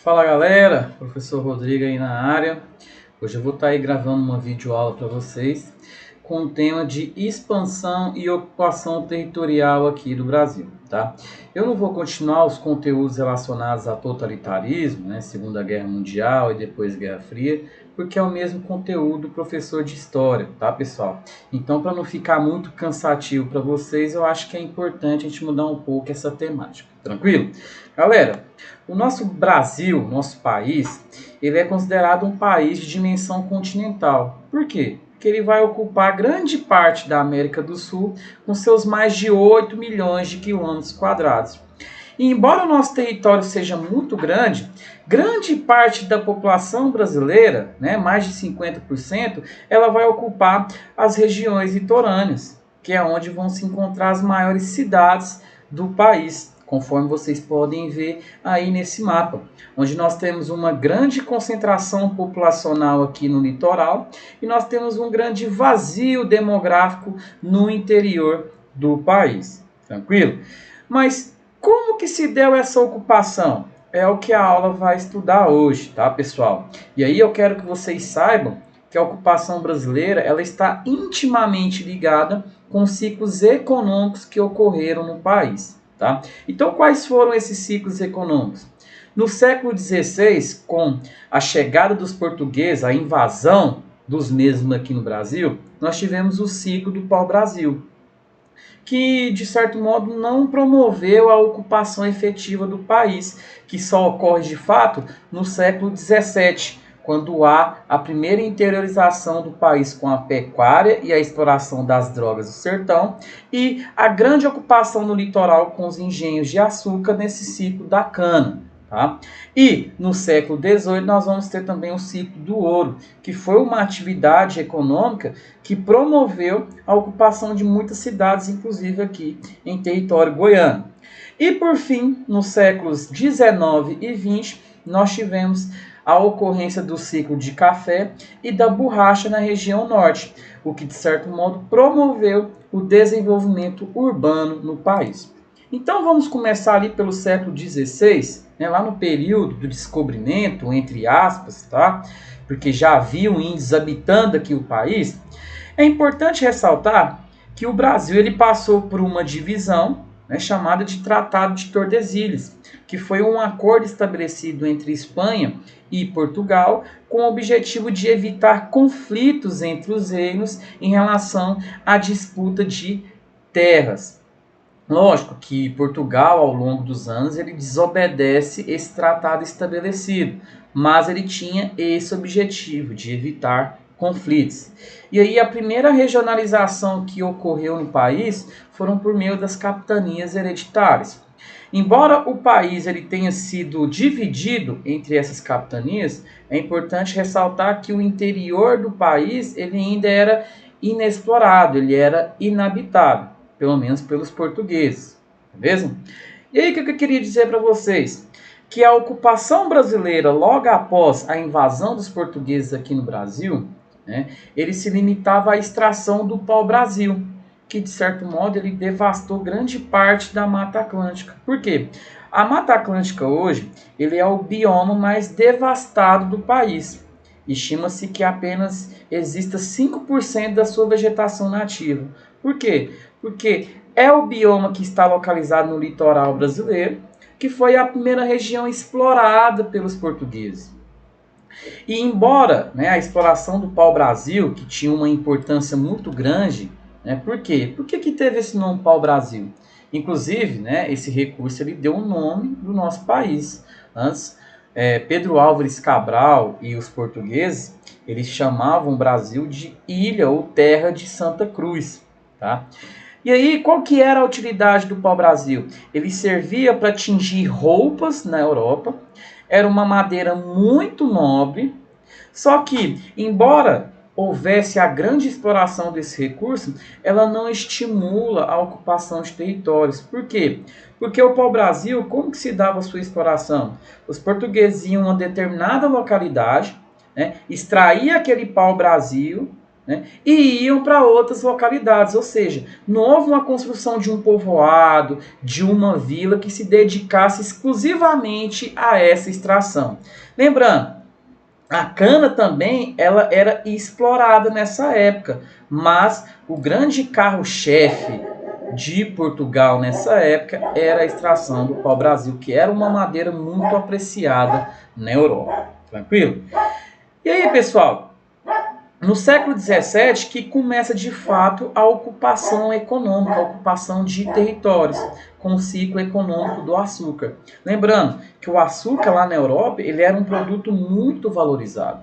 Fala galera, professor Rodrigo aí na área. Hoje eu vou estar aí gravando uma videoaula para vocês com o tema de expansão e ocupação territorial aqui do Brasil, tá? Eu não vou continuar os conteúdos relacionados a totalitarismo, né, Segunda Guerra Mundial e depois Guerra Fria, porque é o mesmo conteúdo do professor de história, tá, pessoal? Então, para não ficar muito cansativo para vocês, eu acho que é importante a gente mudar um pouco essa temática, tranquilo? Galera, o nosso Brasil, nosso país, ele é considerado um país de dimensão continental. Por quê? Porque ele vai ocupar grande parte da América do Sul com seus mais de 8 milhões de quilômetros quadrados. E embora o nosso território seja muito grande, grande parte da população brasileira, né, mais de 50%, ela vai ocupar as regiões litorâneas, que é onde vão se encontrar as maiores cidades do país, conforme vocês podem ver aí nesse mapa, onde nós temos uma grande concentração populacional aqui no litoral e nós temos um grande vazio demográfico no interior do país. Tranquilo? Mas como que se deu essa ocupação? É o que a aula vai estudar hoje, tá, pessoal? E aí eu quero que vocês saibam que a ocupação brasileira ela está intimamente ligada com os ciclos econômicos que ocorreram no país. Tá? Então, quais foram esses ciclos econômicos? No século XVI, com a chegada dos portugueses, a invasão dos mesmos aqui no Brasil, nós tivemos o ciclo do pau-brasil, que, de certo modo, não promoveu a ocupação efetiva do país, que só ocorre, de fato, no século XVII, quando há a primeira interiorização do país com a pecuária e a exploração das drogas do sertão, e a grande ocupação no litoral com os engenhos de açúcar nesse ciclo da cana. Tá? E no século XVIII nós vamos ter também o ciclo do ouro, que foi uma atividade econômica que promoveu a ocupação de muitas cidades, inclusive aqui em território goiano. E por fim, nos séculos XIX e XX, nós tivemos a ocorrência do ciclo de café e da borracha na região norte, o que de certo modo promoveu o desenvolvimento urbano no país. Então vamos começar ali pelo século XVI, né, lá no período do descobrimento, entre aspas, tá? Porque já haviam índios habitando aqui o país. É importante ressaltar que o Brasil ele passou por uma divisão, né, chamada de Tratado de Tordesilhas, que foi um acordo estabelecido entre Espanha e Portugal com o objetivo de evitar conflitos entre os reinos em relação à disputa de terras. Lógico que Portugal, ao longo dos anos, ele desobedece esse tratado estabelecido, mas ele tinha esse objetivo de evitar conflitos. E aí a primeira regionalização que ocorreu no país foram por meio das capitanias hereditárias. Embora o país ele tenha sido dividido entre essas capitanias, é importante ressaltar que o interior do país ele ainda era inexplorado, ele era inabitado, pelo menos pelos portugueses, beleza? E aí o que eu queria dizer para vocês? Que a ocupação brasileira, logo após a invasão dos portugueses aqui no Brasil, né, ele se limitava à extração do pau-brasil, que de certo modo ele devastou grande parte da Mata Atlântica. Por quê? A Mata Atlântica hoje ele é o bioma mais devastado do país. Estima-se que apenas exista 5% da sua vegetação nativa. Por quê? Porque é o bioma que está localizado no litoral brasileiro, que foi a primeira região explorada pelos portugueses. E embora, né, a exploração do pau-brasil, que tinha uma importância muito grande, né, por quê? Por que teve esse nome pau-brasil? Inclusive, né, esse recurso ele deu o nome do nosso país. Antes, Pedro Álvares Cabral e os portugueses, eles chamavam o Brasil de ilha ou terra de Santa Cruz. Tá? E aí, qual que era a utilidade do pau-brasil? Ele servia para tingir roupas na Europa, era uma madeira muito nobre, só que, embora houvesse a grande exploração desse recurso, ela não estimula a ocupação de territórios. Por quê? Porque o pau-brasil, como que se dava a sua exploração? Os portugueses iam a uma determinada localidade, né, extraía aquele pau-brasil, né, e iam para outras localidades, ou seja, não houve uma construção de um povoado, de uma vila que se dedicasse exclusivamente a essa extração. Lembrando, a cana também ela era explorada nessa época, mas o grande carro-chefe de Portugal nessa época era a extração do pau-brasil, que era uma madeira muito apreciada na Europa. Tranquilo? E aí, pessoal, no século XVII que começa de fato a ocupação econômica, a ocupação de territórios, com o ciclo econômico do açúcar. Lembrando que o açúcar lá na Europa ele era um produto muito valorizado.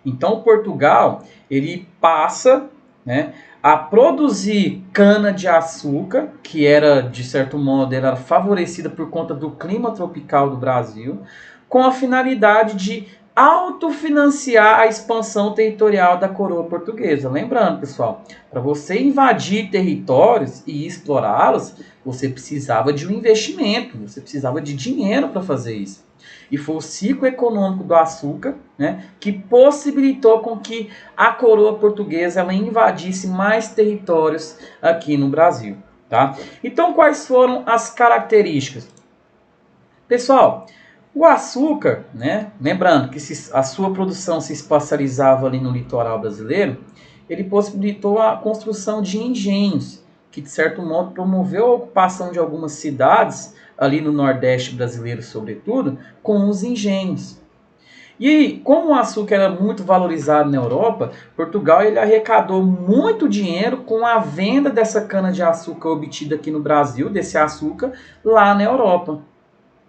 Então Portugal ele passa, né, a produzir cana de açúcar, que era de certo modo era favorecida por conta do clima tropical do Brasil, com a finalidade de autofinanciar a expansão territorial da coroa portuguesa. Lembrando, pessoal, para você invadir territórios e explorá-los, você precisava de um investimento, você precisava de dinheiro para fazer isso. E foi o ciclo econômico do açúcar, né, que possibilitou com que a coroa portuguesa ela invadisse mais territórios aqui no Brasil. Tá? Então, quais foram as características? Pessoal, o açúcar, né, lembrando que a sua produção se espacializava ali no litoral brasileiro, ele possibilitou a construção de engenhos, que de certo modo promoveu a ocupação de algumas cidades, ali no Nordeste brasileiro sobretudo, com os engenhos. E como o açúcar era muito valorizado na Europa, Portugal ele arrecadou muito dinheiro com a venda dessa cana-de-açúcar obtida aqui no Brasil, desse açúcar, lá na Europa.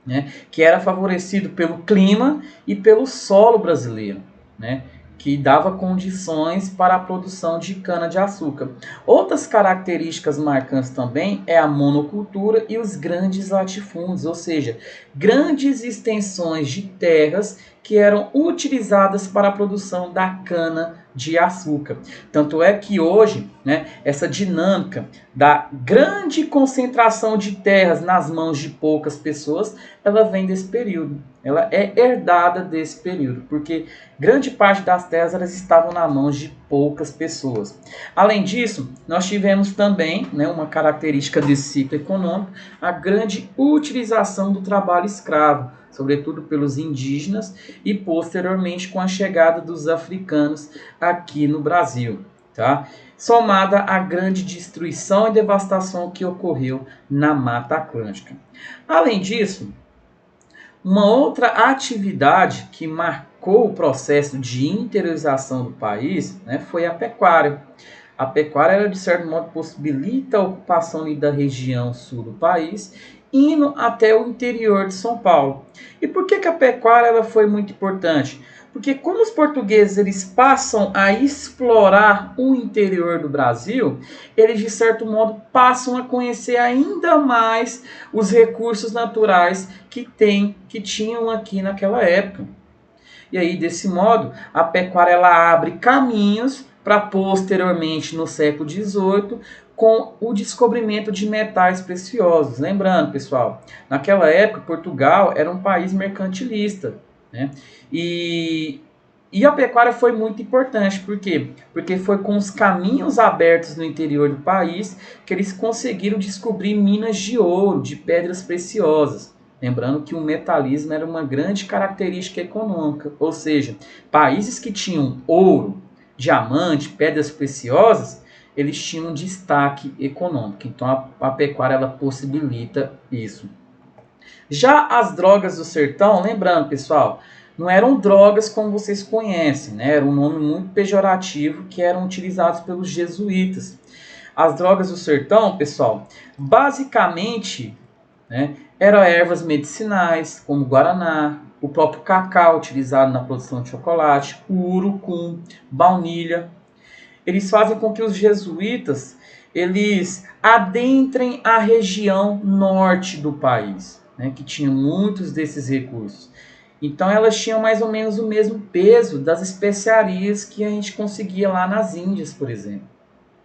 Né, que era favorecido pelo clima e pelo solo brasileiro, né, que dava condições para a produção de cana-de-açúcar. Outras características marcantes também é a monocultura e os grandes latifúndios, ou seja, grandes extensões de terras que eram utilizadas para a produção da cana-de-açúcar. Tanto é que hoje, né, essa dinâmica da grande concentração de terras nas mãos de poucas pessoas, ela vem desse período. Ela é herdada desse período, porque grande parte das terras elas estavam nas mãos de poucas pessoas. Além disso, nós tivemos também, né, uma característica desse ciclo econômico, a grande utilização do trabalho escravo, sobretudo pelos indígenas e posteriormente com a chegada dos africanos aqui no Brasil, tá? Somada à grande destruição e devastação que ocorreu na Mata Atlântica. Além disso, uma outra atividade que marcou o processo de interiorização do país, né, foi a pecuária. A pecuária, ela, de certo modo, possibilita a ocupação da região sul do país, indo até o interior de São Paulo. E por que a pecuária ela foi muito importante? Porque como os portugueses eles passam a explorar o interior do Brasil, eles de certo modo passam a conhecer ainda mais os recursos naturais que tinham aqui naquela época. E aí desse modo a pecuária ela abre caminhos para posteriormente no século XVIII com o descobrimento de metais preciosos. Lembrando, pessoal, naquela época Portugal era um país mercantilista, né? E a pecuária foi muito importante, por quê? Porque foi com os caminhos abertos no interior do país que eles conseguiram descobrir minas de ouro, de pedras preciosas. Lembrando que o metalismo era uma grande característica econômica, ou seja, países que tinham ouro, diamante, pedras preciosas, eles tinham um destaque econômico. Então a pecuária ela possibilita isso. Já as drogas do sertão, lembrando, pessoal, não eram drogas como vocês conhecem, né? Era um nome muito pejorativo que eram utilizados pelos jesuítas. As drogas do sertão, pessoal, basicamente, né, eram ervas medicinais, como guaraná, o próprio cacau utilizado na produção de chocolate, o urucum, baunilha. Eles fazem com que os jesuítas eles adentrem a região norte do país, né, que tinha muitos desses recursos. Então elas tinham mais ou menos o mesmo peso das especiarias que a gente conseguia lá nas Índias, por exemplo.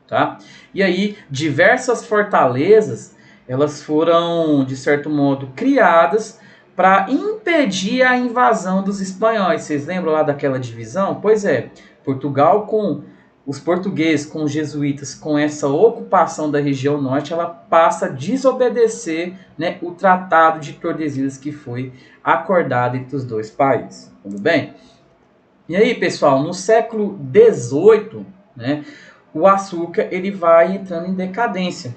Tá? E aí diversas fortalezas elas foram, de certo modo, criadas para impedir a invasão dos espanhóis. Vocês lembram lá daquela divisão? Pois é, Portugal com os portugueses com os jesuítas, com essa ocupação da região norte, ela passa a desobedecer, né, o Tratado de Tordesilhas que foi acordado entre os dois países. Tudo bem? E aí, pessoal, no século XVIII, né, o açúcar ele vai entrando em decadência.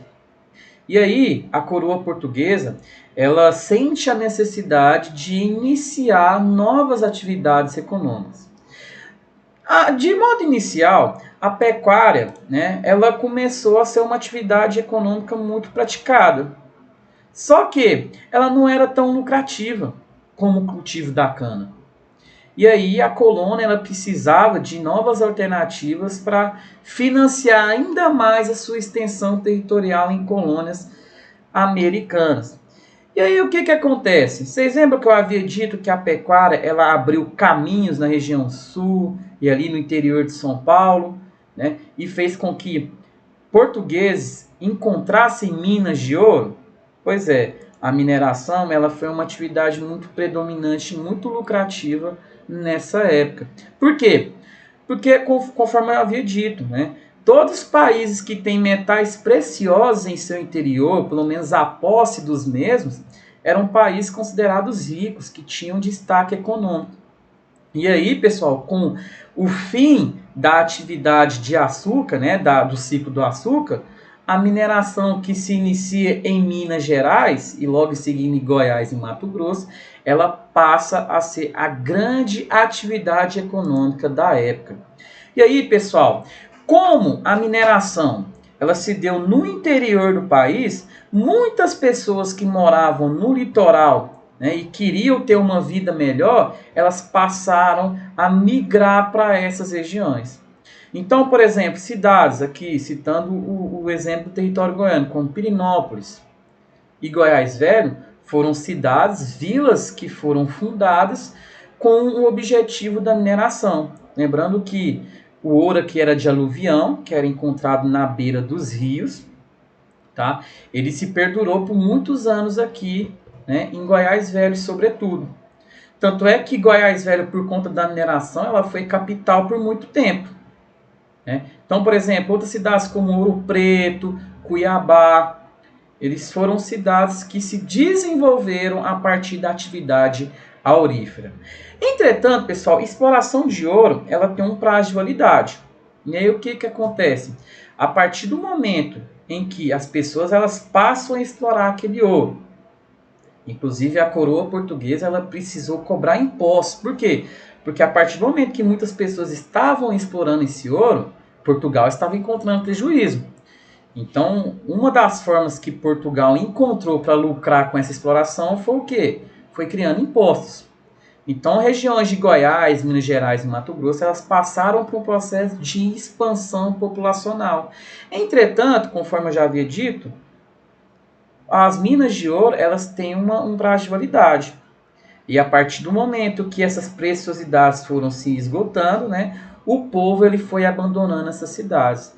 E aí, a coroa portuguesa, ela sente a necessidade de iniciar novas atividades econômicas. De modo inicial, a pecuária, né, ela começou a ser uma atividade econômica muito praticada. Só que ela não era tão lucrativa como o cultivo da cana. E aí a colônia ela precisava de novas alternativas para financiar ainda mais a sua extensão territorial em colônias americanas. E aí o que acontece? Vocês lembram que eu havia dito que a pecuária ela abriu caminhos na região sul e ali no interior de São Paulo, né? E fez com que portugueses encontrassem minas de ouro? Pois é, a mineração ela foi uma atividade muito predominante, muito lucrativa nessa época. Por quê? Porque, conforme eu havia dito, né? Todos os países que têm metais preciosos em seu interior, pelo menos a posse dos mesmos, eram países considerados ricos, que tinham destaque econômico. E aí, pessoal, com o fim da atividade de açúcar, né, do ciclo do açúcar, a mineração que se inicia em Minas Gerais e logo em seguida em Goiás e Mato Grosso, ela passa a ser a grande atividade econômica da época. E aí, pessoal, como a mineração ela se deu no interior do país, muitas pessoas que moravam no litoral, né, e queriam ter uma vida melhor, elas passaram a migrar para essas regiões. Então, por exemplo, cidades aqui, citando o exemplo do território goiano, como Pirinópolis e Goiás Velho, foram cidades, vilas que foram fundadas com o objetivo da mineração. Lembrando que o ouro aqui era de aluvião, que era encontrado na beira dos rios, tá? Ele se perdurou por muitos anos aqui, né, em Goiás Velho, sobretudo. Tanto é que Goiás Velho, por conta da mineração, ela foi capital por muito tempo, né? Então, por exemplo, outras cidades como Ouro Preto, Cuiabá, eles foram cidades que se desenvolveram a partir da atividade aurífera. Entretanto, pessoal, exploração de ouro ela tem um prazo de validade. E aí o que acontece? A partir do momento em que as pessoas elas passam a explorar aquele ouro, inclusive a coroa portuguesa ela precisou cobrar impostos. Por quê? Porque a partir do momento que muitas pessoas estavam explorando esse ouro, Portugal estava encontrando prejuízo. Então, uma das formas que Portugal encontrou para lucrar com essa exploração foi o quê? Foi criando impostos. Então, regiões de Goiás, Minas Gerais e Mato Grosso, elas passaram por um processo de expansão populacional. Entretanto, conforme eu já havia dito, as minas de ouro elas têm um prazo de validade. E a partir do momento que essas preciosidades foram se esgotando, né, o povo ele foi abandonando essas cidades.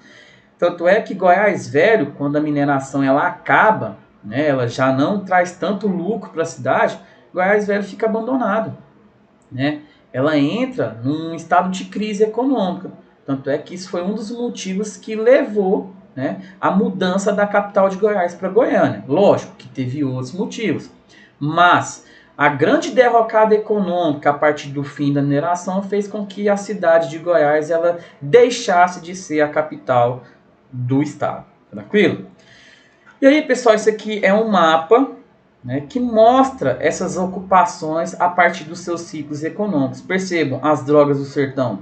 Tanto é que Goiás Velho, quando a mineração ela acaba, né, ela já não traz tanto lucro para a cidade, Goiás Velho fica abandonado, né? Ela entra num estado de crise econômica. Tanto é que isso foi um dos motivos que levou, né, a mudança da capital de Goiás para Goiânia. Lógico que teve outros motivos, mas a grande derrocada econômica a partir do fim da mineração fez com que a cidade de Goiás ela deixasse de ser a capital do estado. Tranquilo? E aí, pessoal, isso aqui é um mapa, né, que mostra essas ocupações a partir dos seus ciclos econômicos. Percebam, as drogas do sertão,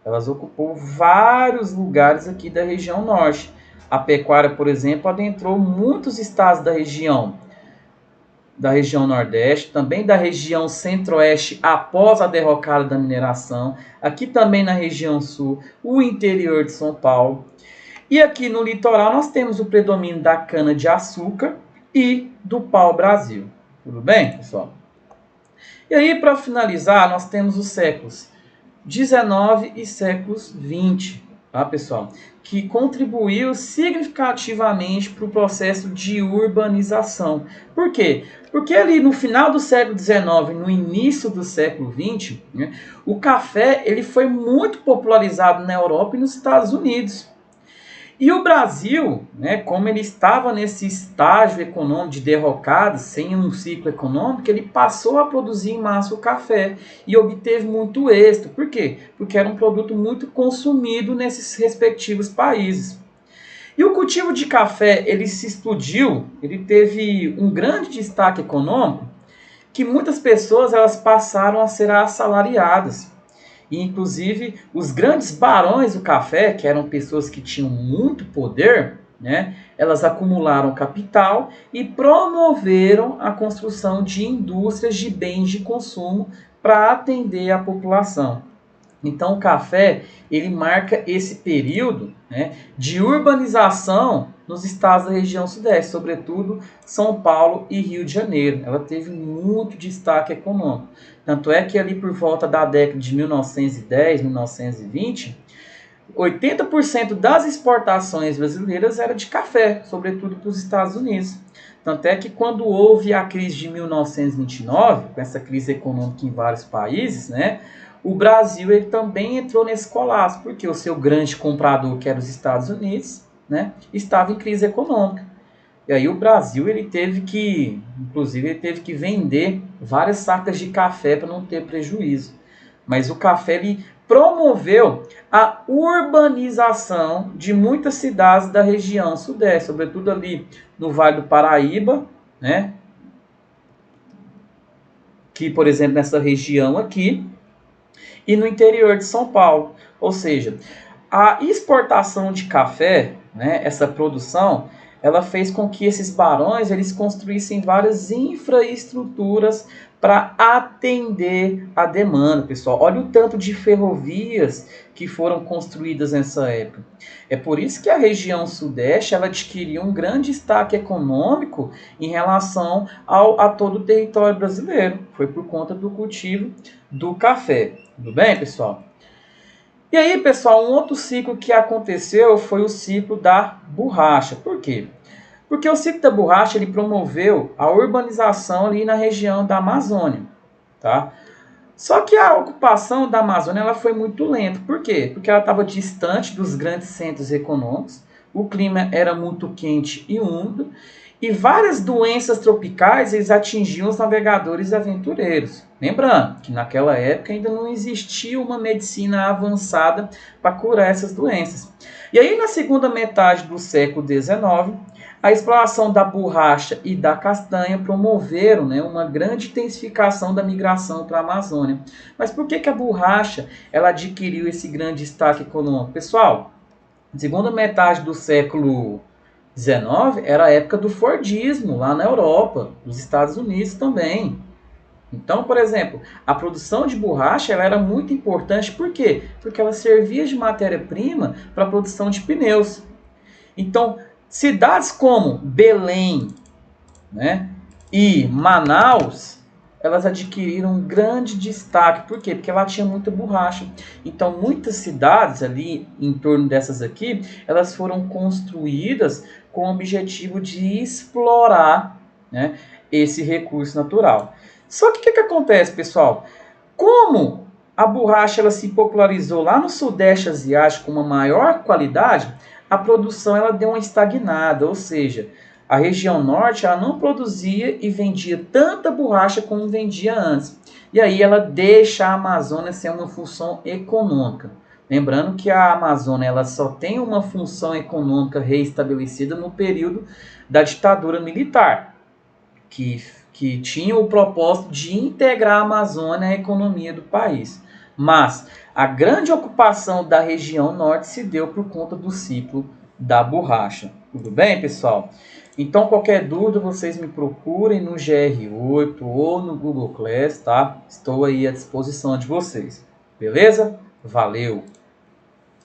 elas ocupou vários lugares aqui da região norte. A pecuária, por exemplo, adentrou muitos estados da região nordeste, também da região centro-oeste após a derrocada da mineração, aqui também na região sul, o interior de São Paulo. E aqui no litoral nós temos o predomínio da cana-de-açúcar e do pau-brasil. Tudo bem, pessoal? E aí, para finalizar, nós temos os séculos XIX e séculos XX. tá, pessoal? Que contribuiu significativamente para o processo de urbanização. Por quê? Porque ali no final do século XIX, no início do século XX, né, o café ele foi muito popularizado na Europa e nos Estados Unidos. E o Brasil, né, como ele estava nesse estágio econômico de derrocada, sem um ciclo econômico, ele passou a produzir em massa o café e obteve muito êxito. Por quê? Porque era um produto muito consumido nesses respectivos países. E o cultivo de café, ele se explodiu, ele teve um grande destaque econômico, que muitas pessoas elas passaram a ser assalariadas. E, inclusive, os grandes barões do café, que eram pessoas que tinham muito poder, né, elas acumularam capital e promoveram a construção de indústrias de bens de consumo para atender a população. Então, o café ele marca esse período, né, de urbanização nos estados da região sudeste, sobretudo São Paulo e Rio de Janeiro. Ela teve muito destaque econômico. Tanto é que ali por volta da década de 1910, 1920, 80% das exportações brasileiras era de café, sobretudo para os Estados Unidos. Tanto é que quando houve a crise de 1929, com essa crise econômica em vários países, né, o Brasil ele também entrou nesse colapso, porque o seu grande comprador, que era os Estados Unidos, né, estava em crise econômica. E aí o Brasil ele teve que, inclusive, ele teve que vender várias sacas de café para não ter prejuízo. Mas o café ele promoveu a urbanização de muitas cidades da região sudeste, sobretudo ali no Vale do Paraíba, né? Que, por exemplo, nessa região aqui, e no interior de São Paulo. Ou seja, a exportação de café, né, essa produção, ela fez com que esses barões eles construíssem várias infraestruturas para atender a demanda, pessoal. Olha o tanto de ferrovias que foram construídas nessa época. É por isso que a região sudeste ela adquiriu um grande destaque econômico em relação a todo o território brasileiro. Foi por conta do cultivo do café. Tudo bem, pessoal? E aí, pessoal, um outro ciclo que aconteceu foi o ciclo da borracha. Por quê? Porque o ciclo da borracha ele promoveu a urbanização ali na região da Amazônia, tá? Só que a ocupação da Amazônia ela foi muito lenta. Por quê? Porque ela estava distante dos grandes centros econômicos, o clima era muito quente e úmido, e várias doenças tropicais eles atingiam os navegadores e aventureiros. Lembrando que naquela época ainda não existia uma medicina avançada para curar essas doenças. E aí na segunda metade do século XIX, a exploração da borracha e da castanha promoveram, né, uma grande intensificação da migração para a Amazônia. Mas por que a borracha ela adquiriu esse grande destaque econômico? Pessoal, na segunda metade do século XIX era a época do Fordismo lá na Europa, nos Estados Unidos também. Então, por exemplo, a produção de borracha ela era muito importante, por quê? Porque ela servia de matéria-prima para a produção de pneus. Então, cidades como Belém, né, e Manaus, elas adquiriram um grande destaque. Por quê? Porque lá tinha muita borracha. Então, muitas cidades ali em torno dessas aqui, elas foram construídas com o objetivo de explorar, né, esse recurso natural. Só que o que acontece, pessoal? Como a borracha ela se popularizou lá no Sudeste Asiático com uma maior qualidade, a produção ela deu uma estagnada, ou seja, a região norte ela não produzia e vendia tanta borracha como vendia antes. E aí ela deixa a Amazônia ser uma função econômica. Lembrando que a Amazônia ela só tem uma função econômica reestabelecida no período da ditadura militar, que tinha o propósito de integrar a Amazônia à economia do país. Mas a grande ocupação da região norte se deu por conta do ciclo da borracha. Tudo bem, pessoal? Então, qualquer dúvida, vocês me procurem no GR8 ou no Google Class, tá? Estou aí à disposição de vocês. Beleza? Valeu!